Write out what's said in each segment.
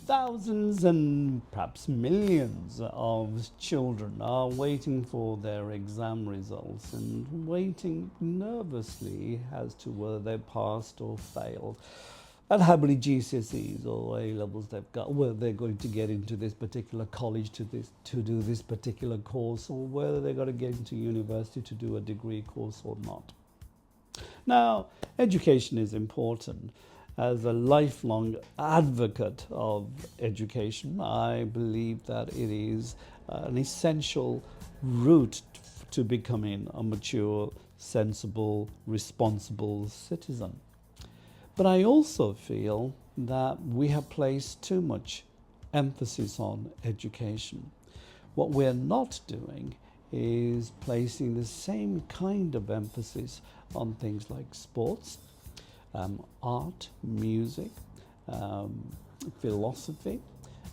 Thousands and perhaps millions of children are waiting for their exam results and waiting nervously as to whether they passed or failed, and how many GCSEs or A levels they've got, whether they're going to get into this particular college to do this particular course, or whether they're going to get into university to do a degree course or not. Now, education is important. As a lifelong advocate of education, I believe that it is an essential route to becoming a mature, sensible, responsible citizen. But I also feel that we have placed too much emphasis on education. What we're not doing is placing the same kind of emphasis on things like sports, art, music, philosophy.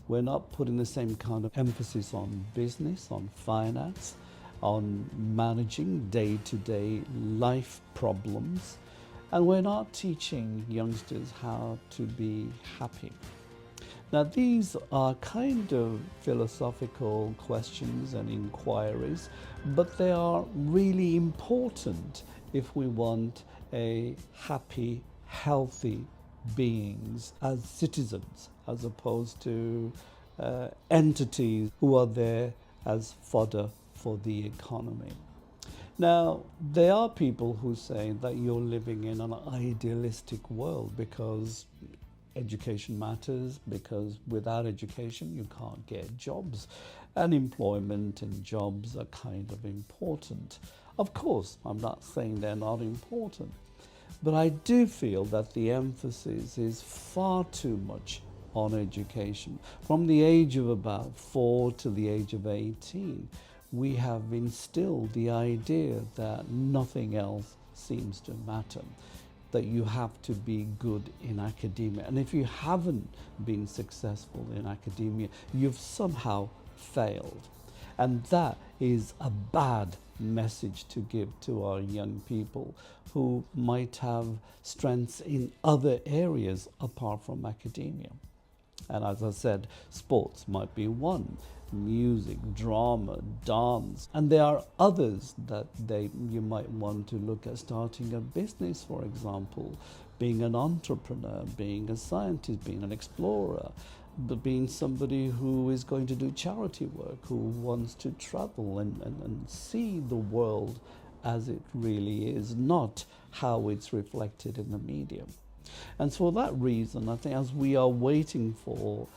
We're not putting the same kind of emphasis on business, on finance, on managing day-to-day life problems. And we're not teaching youngsters how to be happy. Now, these are kind of philosophical questions and inquiries, but they are really important if we want a happy, healthy beings as citizens, as opposed to entities who are there as fodder for the economy. Now, there are people who say that you're living in an idealistic world because education matters, because without education you can't get jobs, and employment and jobs are kind of important. Of course, I'm not saying they're not important, but I do feel that the emphasis is far too much on education. From the age of about 4 to the age of 18, we have instilled the idea that nothing else seems to matter, that you have to be good in academia. And if you haven't been successful in academia, you've somehow failed. And that is a bad message to give to our young people who might have strengths in other areas apart from academia. And as I said, sports might be one, music, drama, dance, and there are others that you might want to look at starting a business, for example, being an entrepreneur, being a scientist, being an explorer, but being somebody who is going to do charity work, who wants to travel and see the world as it really is, not how it's reflected in the media. And for that reason, I think as we are waiting for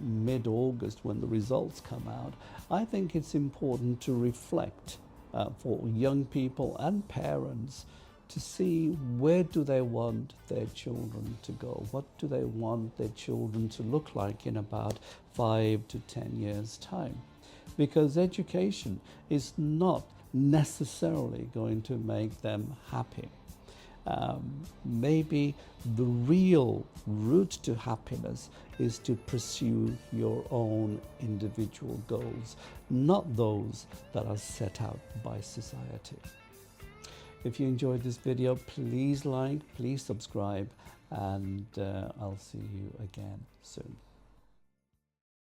mid-August when the results come out, I think it's important to reflect for young people and parents to see where do they want their children to go? What do they want their children to look like in about 5 to 10 years' time? Because education is not necessarily going to make them happy. Maybe the real route to happiness is to pursue your own individual goals, not those that are set out by society. If you enjoyed this video, please like, please subscribe, and I'll see you again soon.